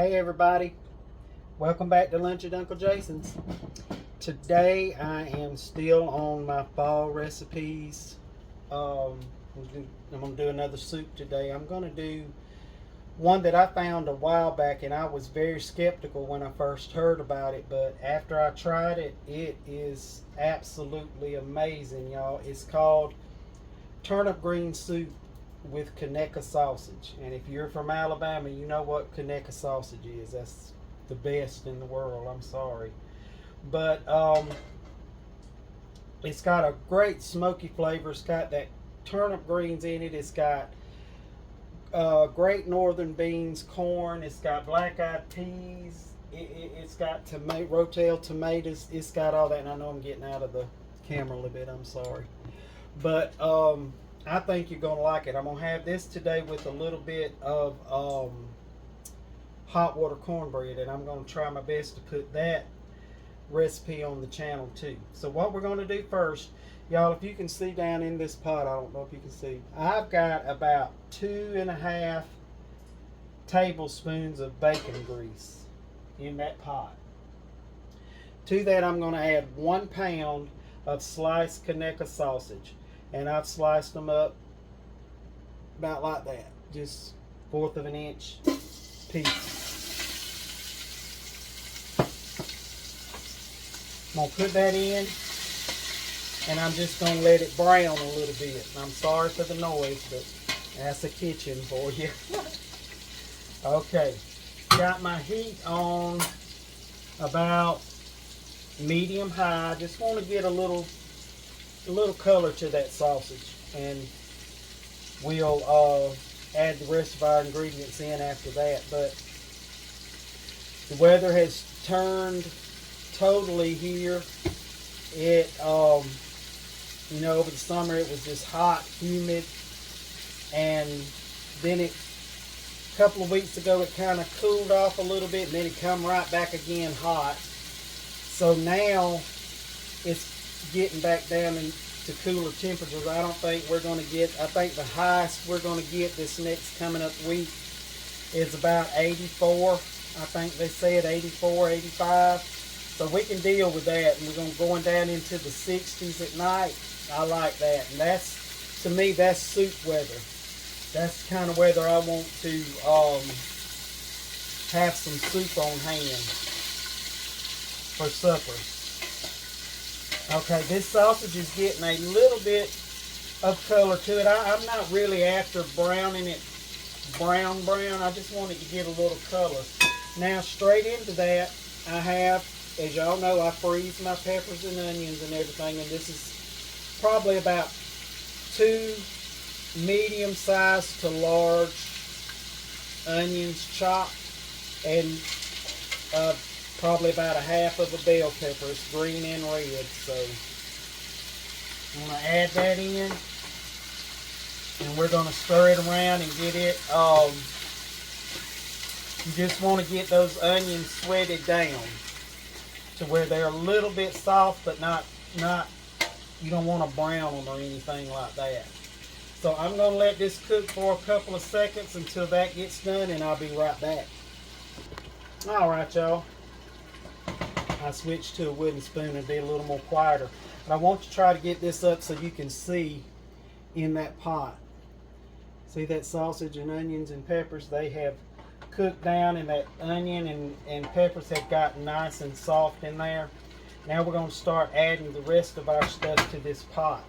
Hey everybody, welcome back to Lunch at Uncle Jason's. Today I am still on my fall recipes. I'm going to do another soup today. I'm going to do one that I found a while back, and I was very skeptical when I first heard about it, but after I tried it, it is absolutely amazing, y'all. It's called turnip green soup with Conecuh sausage. And if you're from Alabama, you know what Conecuh sausage is. That's the best in the world. I'm sorry. But it's got a great smoky flavor. It's got that turnip greens in it. It's got great northern beans, corn. It's got black-eyed peas. It's got Rotel tomatoes. It's got all that. And I know I'm getting out of the camera a little bit. I'm sorry. But I think you're going to like it. I'm going to have this today with a little bit of hot water cornbread, and I'm going to try my best to put that recipe on the channel too. So what we're going to do first, y'all, if you can see down in this pot, I don't know if you can see, I've got about 2.5 tablespoons of bacon grease in that pot. To that, I'm going to add 1 pound of sliced Conecuh sausage. And I've sliced them up about like that, just 1/4 of an inch piece. I'm going to put that in, and I'm just going to let it brown a little bit. I'm sorry for the noise, but that's the kitchen for you. Okay, got my heat on about medium high. Just want to get a little color to that sausage, and we'll add the rest of our ingredients in after that. But the weather has turned totally here. It you know, over the summer it was just hot, humid, and then a couple of weeks ago it kind of cooled off a little bit, and then it come right back again hot. So now it's getting back down into cooler temperatures. I don't think we're going to get, I think the highest we're going to get this next coming up week is about 84. I think they said 84, 85. So we can deal with that, and we're going to going down into the 60s at night. I like that. And that's, to me, that's soup weather. That's the kind of weather I want to have some soup on hand for supper. Okay, this sausage is getting a little bit of color to it. I'm not really after browning it brown. I just want it to get a little color. Now, straight into that, I have, as y'all know, I freeze my peppers and onions and everything, and this is probably about 2 medium-sized to large onions chopped, and probably about 1/2 of a bell pepper. It's green and red, so I'm going to add that in, and we're going to stir it around and get it, you just want to get those onions sweated down to where they're a little bit soft, but not you don't want to brown them or anything like that. So I'm going to let this cook for a couple of seconds until that gets done, and I'll be right back. Alright, y'all. I switched to a wooden spoon and be a little more quieter. But I want to try to get this up so you can see in that pot. See that sausage and onions and peppers? They have cooked down, and that onion and peppers have gotten nice and soft in there. Now we're going to start adding the rest of our stuff to this pot.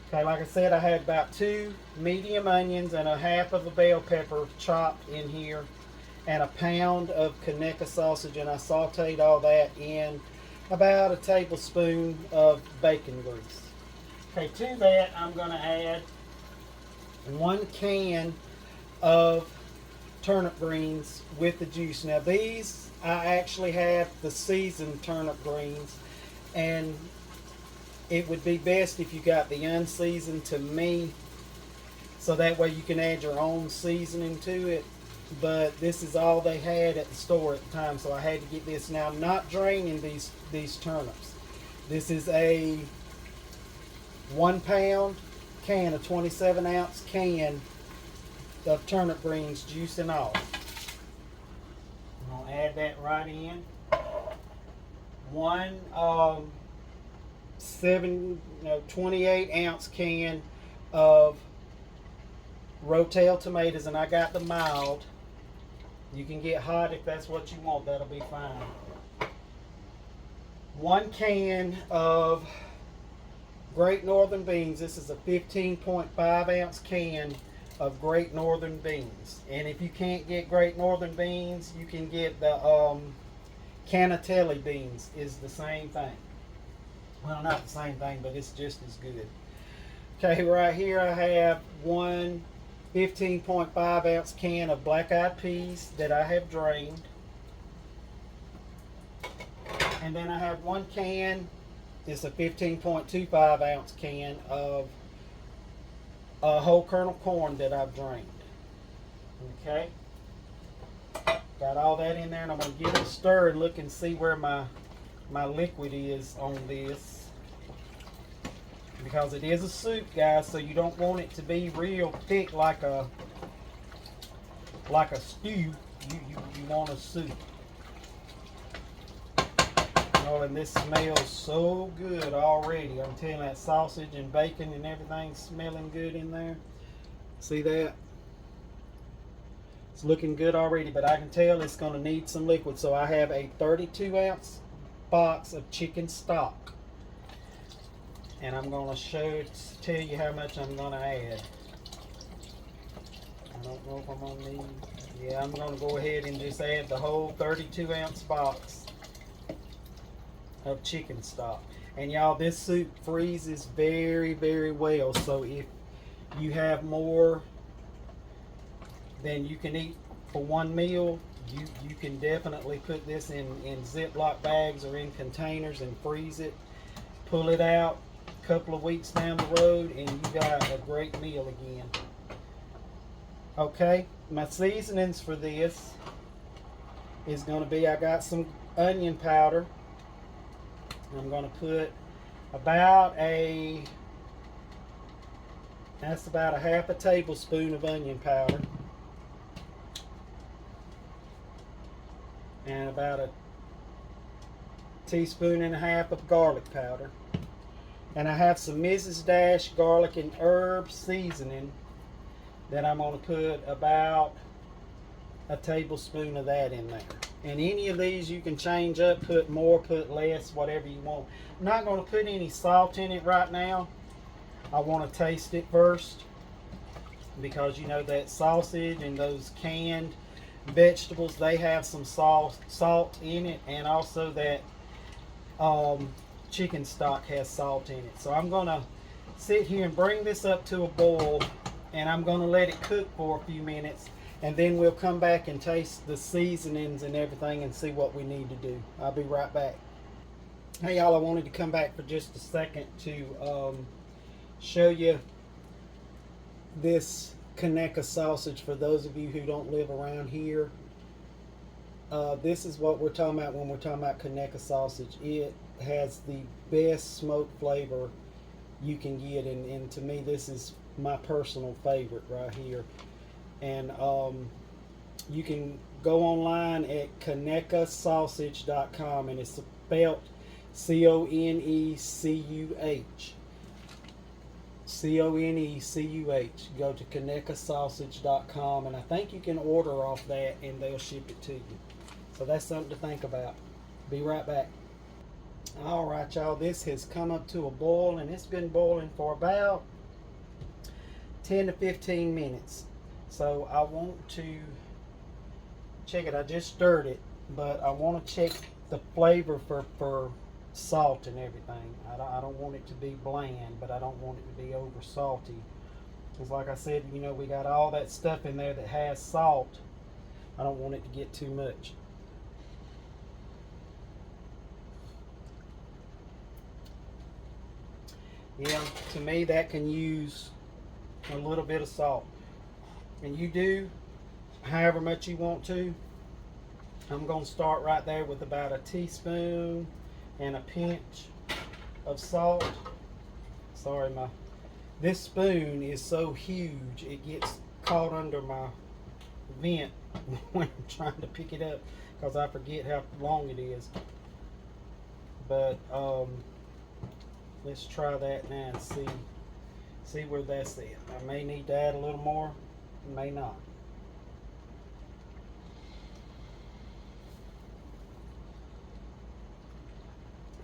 Okay, like I said, I had about 2 medium onions and 1/2 of a bell pepper chopped in here, and 1 pound of Conecuh sausage, and I sauteed all that in about a tablespoon of bacon grease. Okay, to that I'm going to add 1 can of turnip greens with the juice. Now these, I actually have the seasoned turnip greens, and it would be best if you got the unseasoned to me, so that way you can add your own seasoning to it. But this is all they had at the store at the time, so I had to get this. Now I'm not draining these turnips. This is a 1 pound can, a 27-ounce can of turnip greens, juice and all. add that right in. One 28-ounce can of Rotel tomatoes, and I got the mild. You can get hot if that's what you want. That'll be fine. 1 can of Great Northern beans. This is a 15.5-ounce can of Great Northern beans. And if you can't get Great Northern beans, you can get the Conecuh beans. Is the same thing. Well, not the same thing, but it's just as good. Okay, right here I have one 15.5-ounce can of black-eyed peas that I have drained. And then I have 1 can, it's a 15.25-ounce can of whole kernel corn that I've drained. Okay, got all that in there, and I'm going to give it a stir and look and see where my liquid is on this, because it is a soup, guys, so you don't want it to be real thick like a stew. You want a soup. Oh, and this smells so good already. I'm telling you, that sausage and bacon and everything smelling good in there. See that? It's looking good already, but I can tell it's going to need some liquid. So I have a 32-ounce box of chicken stock. And I'm going to tell you how much I'm going to add. I don't know if I'm going to need... Yeah, I'm going to go ahead and just add the whole 32-ounce box of chicken stock. And y'all, this soup freezes very, very well. So if you have more than you can eat for one meal, you can definitely put this in Ziploc bags or in containers and freeze it. Pull it out a couple of weeks down the road and you got a great meal again. Okay, my seasonings for this is going to be, I got some onion powder. I'm going to put about a half a tablespoon of onion powder, and about a teaspoon and a half of garlic powder. And I have some Mrs. Dash garlic and herb seasoning that I'm going to put about a tablespoon of that in there. And any of these you can change up, put more, put less, whatever you want. I'm not going to put any salt in it right now. I want to taste it first, because you know that sausage and those canned vegetables, they have some salt in it, and also that chicken stock has salt in it. So I'm going to sit here and bring this up to a boil, and I'm going to let it cook for a few minutes. And then we'll come back and taste the seasonings and everything and see what we need to do. I'll be right back. Hey y'all, I wanted to come back for just a second to show you this Conecuh sausage for those of you who don't live around here. This is what we're talking about when we're talking about Conecuh sausage. It has the best smoked flavor you can get, and to me this is my personal favorite right here. And you can go online at ConecuhSausage.com, and it's spelled Conecuh. Conecuh. Go to ConecuhSausage.com, and I think you can order off that and they'll ship it to you. So that's something to think about. Be right back. Alright y'all, this has come up to a boil, and it's been boiling for about 10 to 15 minutes. So I want to check it. I just stirred it, but I want to check the flavor for salt and everything. I don't want it to be bland, but I don't want it to be over salty. Because like I said, you know, we got all that stuff in there that has salt. I don't want it to get too much. Yeah, to me that can use a little bit of salt. And you do however much you want to. I'm going to start right there with about a teaspoon and a pinch of salt. Sorry, this spoon is so huge it gets caught under my vent when I'm trying to pick it up because I forget how long it is. But let's try that now and see where that's at. I may need to add a little more, may not.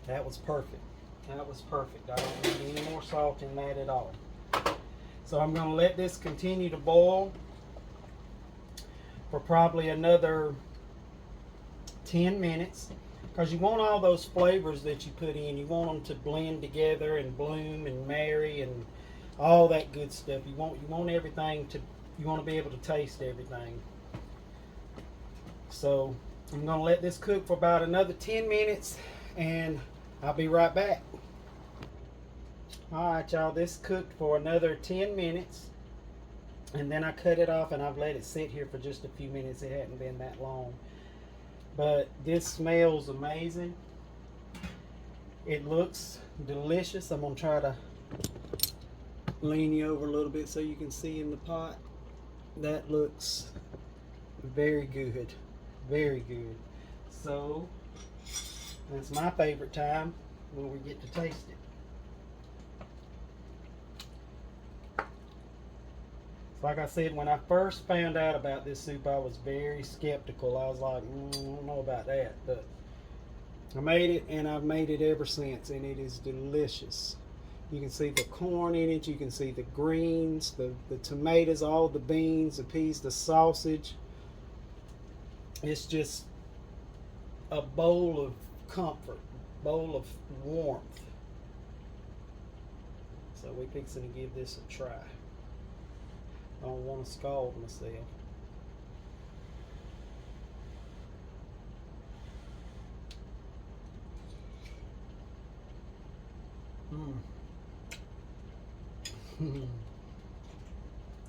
That was perfect. That was perfect. I don't need any more salt in that at all. So I'm going to let this continue to boil for probably another 10 minutes, because you want all those flavors that you put in, you want them to blend together and bloom and marry and all that good stuff. You want everything to, you want to be able to taste everything. So I'm going to let this cook for about another 10 minutes and I'll be right back. Alright y'all, this cooked for another 10 minutes and then I cut it off and I've let it sit here for just a few minutes. It hadn't been that long. But this smells amazing. It looks delicious. I'm going to try to lean you over a little bit so you can see in the pot. That looks very good. Very good. So that's my favorite time when we get to taste it. Like I said, when I first found out about this soup, I was very skeptical. I was like, I don't know about that. But I made it, and I've made it ever since, and it is delicious. You can see the corn in it. You can see the greens, the tomatoes, all the beans, the peas, the sausage. It's just a bowl of comfort, bowl of warmth. So we're fixing to give this a try. I don't want to scald myself.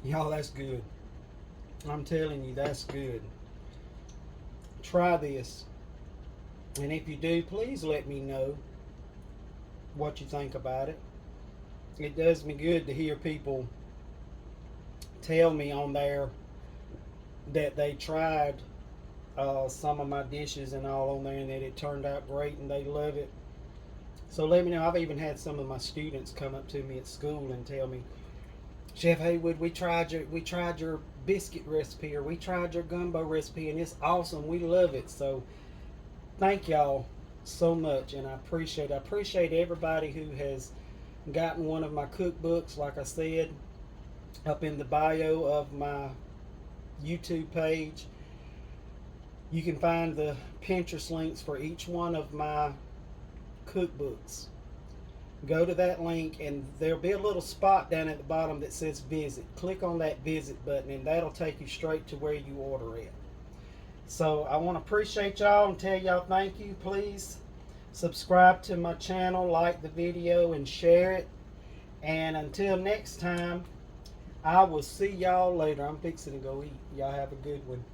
Y'all, that's good. I'm telling you, that's good. Try this. And if you do, please let me know what you think about it. It does me good to hear people tell me on there that they tried some of my dishes and all on there and that it turned out great and they love it. So let me know. I've even had some of my students come up to me at school and tell me, Chef Haywood, we tried your biscuit recipe, or we tried your gumbo recipe, and it's awesome. We love it. So thank y'all so much, and I appreciate everybody who has gotten one of my cookbooks. Like I said, up in the bio of my YouTube page, you can find the Pinterest links for each one of my cookbooks. Go to that link and there'll be a little spot down at the bottom that says visit. Click on that visit button and that'll take you straight to where you order it. So I want to appreciate y'all and tell y'all thank you. Please subscribe to my channel, like the video, and share it. And until next time, I will see y'all later. I'm fixing to go eat. Y'all have a good one.